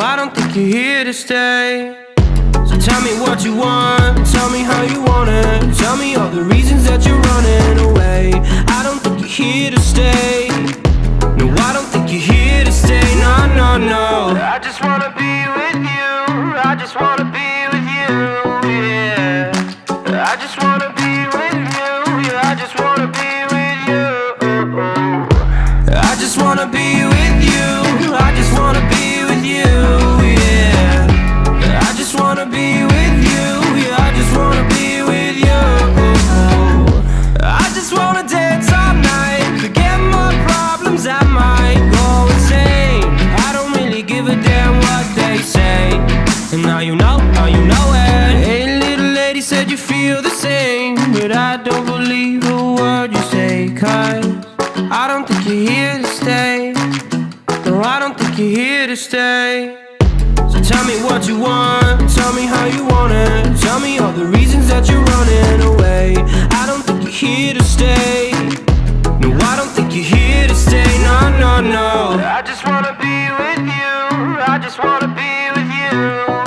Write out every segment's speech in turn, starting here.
I don't think you're here to stay. So tell me what you want, tell me how you want it. Tell me all the reasons that you're running away. I don't think you're here to stay. No, I don't think you're here to stay. No, no, no. I just wanna be with you. I just wanna be with you, yeah. I just wanna be with you. Yeah, I just wanna be with you. I just wanna be with you. I just wanna be with you, yeah. I just wanna be with you. Yeah, I just wanna be with you. I just wanna dance all night, forget my problems, I might go insane. I don't really give a damn what they say. And now you know it. Hey, little lady, said you feel the same, but I don't believe a word you say, 'cause I don't think you're here to stay. No, I don't think you're here to stay. So tell me what you want, tell me how you want it. Tell me all the reasons that you're running away. I don't think you're here to stay. No, I don't think you're here to stay. No, no, no. I just wanna be with you. I just wanna be with you,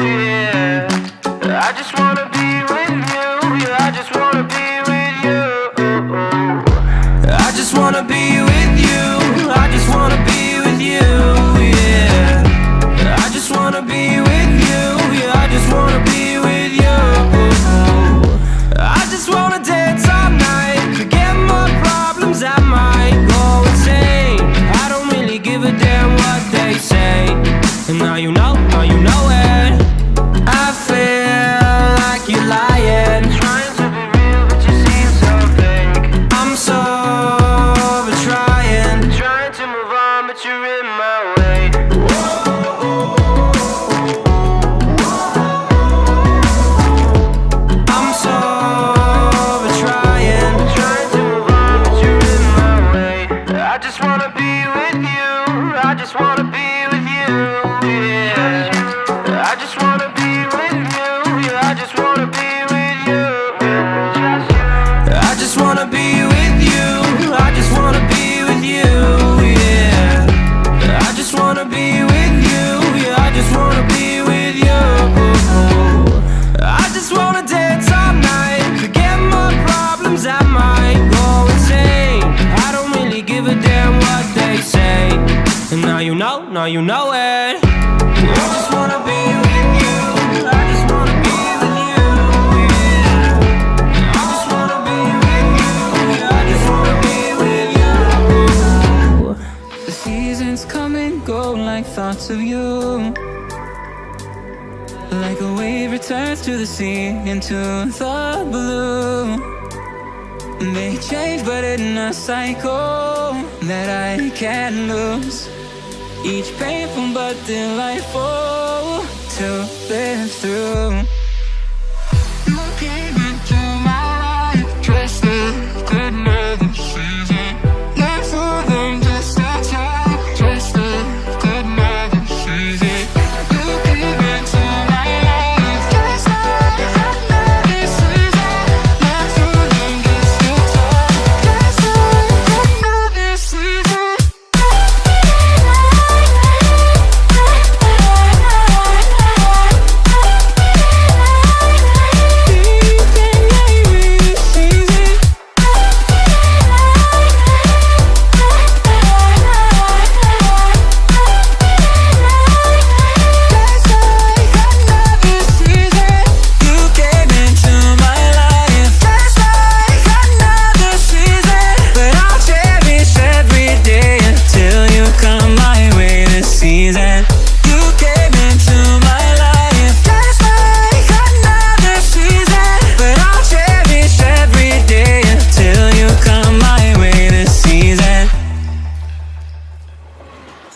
yeah. I just wanna be with you. Yeah, I just wanna be with you. I just wanna be with you. I just wanna be with you, yeah. I just wanna be with you. Yeah, I just wanna be with you. I just wanna dance all night, forget my problems, I might go insane. I don't really give a damn what they say. And now you know it. I feel like you're lying, trying to be real, but you seem so fake. I'm so over trying to move on, but you're in my way. I'm so over trying to move on, but you're in my way. I just wanna be with you. I just wanna be with you, yeah. I just wanna be with you. Yeah, I just wanna be with you. I just wanna be with you. I just wanna be with you, yeah. I just wanna be with you. Yeah, I just wanna be with you. I just wanna dance all night, forget my problems, I might go insane. I don't really give a damn what they say. And now you know it. I just wanna be with you. I just wanna be with you, yeah. I just wanna be with you. Yeah, I just wanna be with you. The seasons come and go like thoughts of you. Like a wave returns to the sea, into the blue. They change but in a cycle that I can't lose. Each painful but delightful to live through. You came into my life just like another season. Not for them, just a time, just like another season. You came into my life just like another season. Not for them, just a time, just like another season.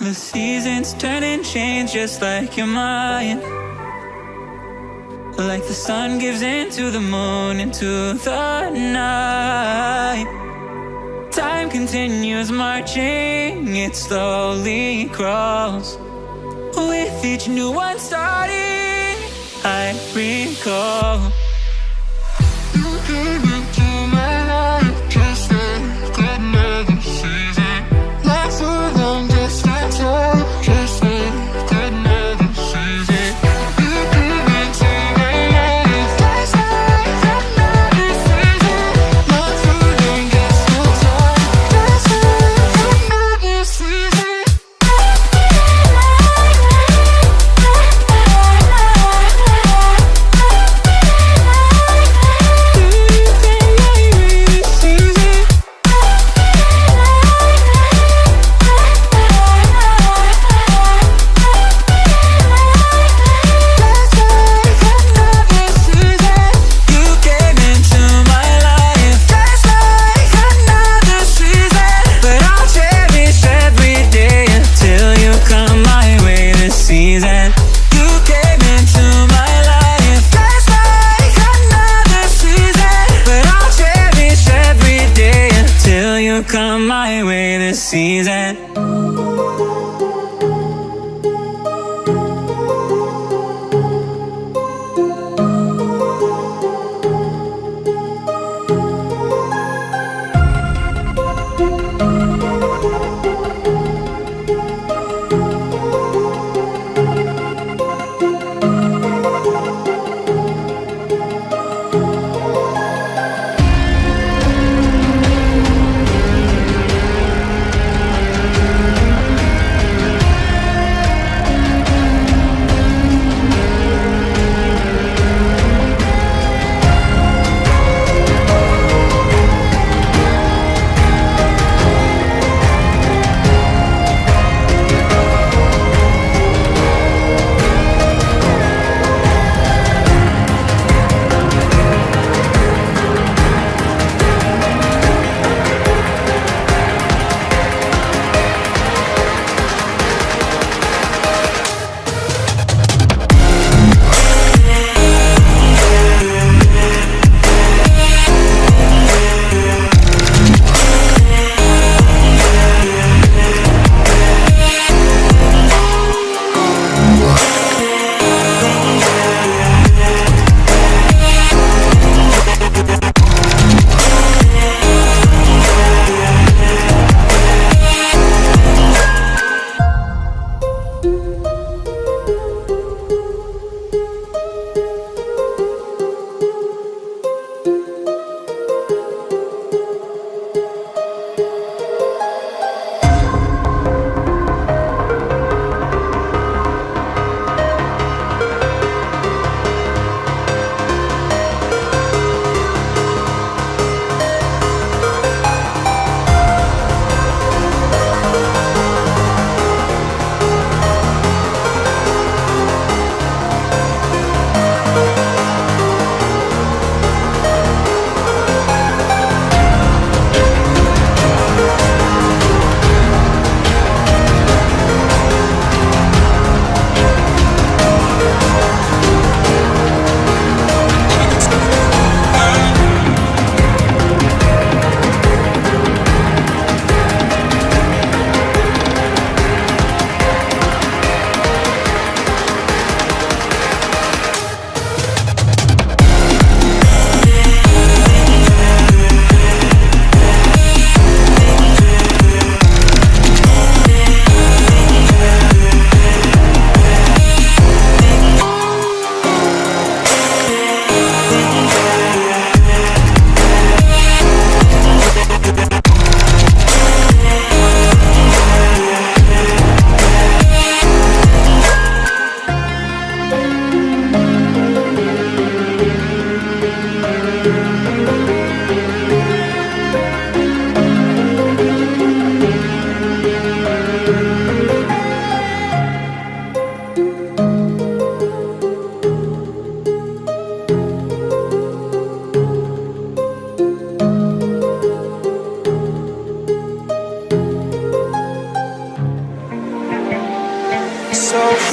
The seasons turn and change just like your mind. Like the sun gives into the moon, into the night. Time continues marching, it slowly crawls. With each new one starting, I recall. You came into my life just like another season. Not for long, just a time, just like another season. reason.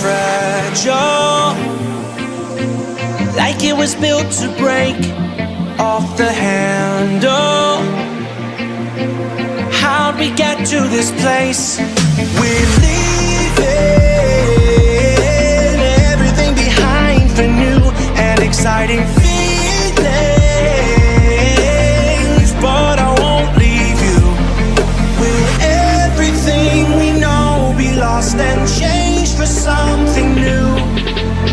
fragile, like it was built to break off the handle. How'd we get to this place? We're leaving everything behind for new and exciting feelings, but I won't leave you. Will everything we know be lost and changed for something new?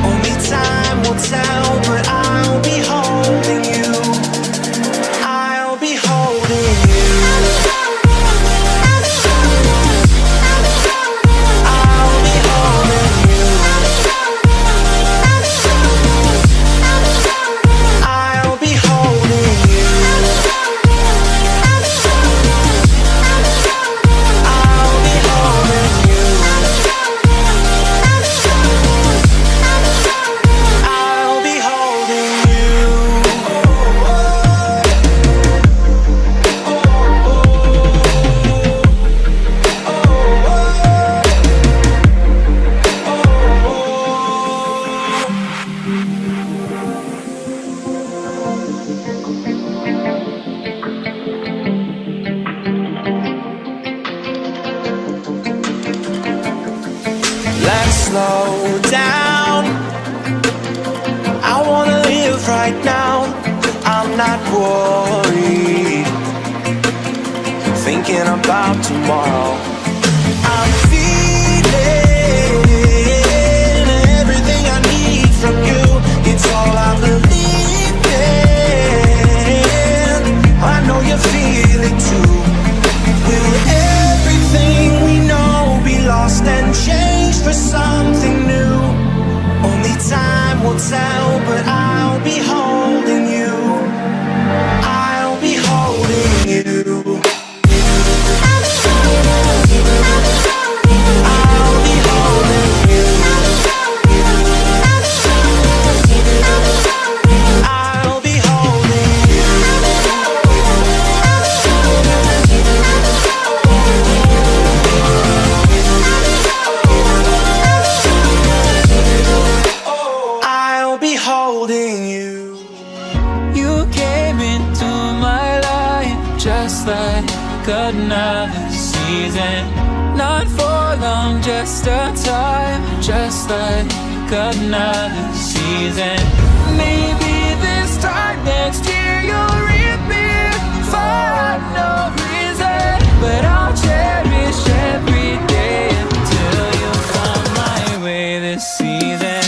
Only time will tell, but I'll be holding you. I'll be holding you. slow down. I wanna live right now. I'm not worried, thinking about tomorrow. I'm feeling everything I need from you. It's all I believe in. I know you feel it too. Will everything we know be lost and changed for something new? Only time will tell, but I'll be holding you. I'll be holding you. Another season, not for long, just a time, just like another season. Maybe this time next year you'll reappear for no reason, but I'll cherish every day until you come my way this season.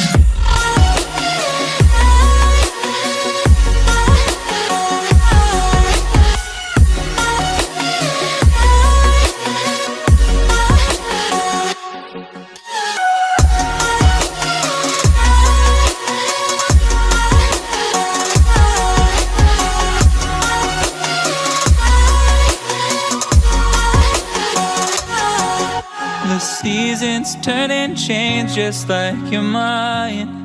The seasons turn and change just like your mind.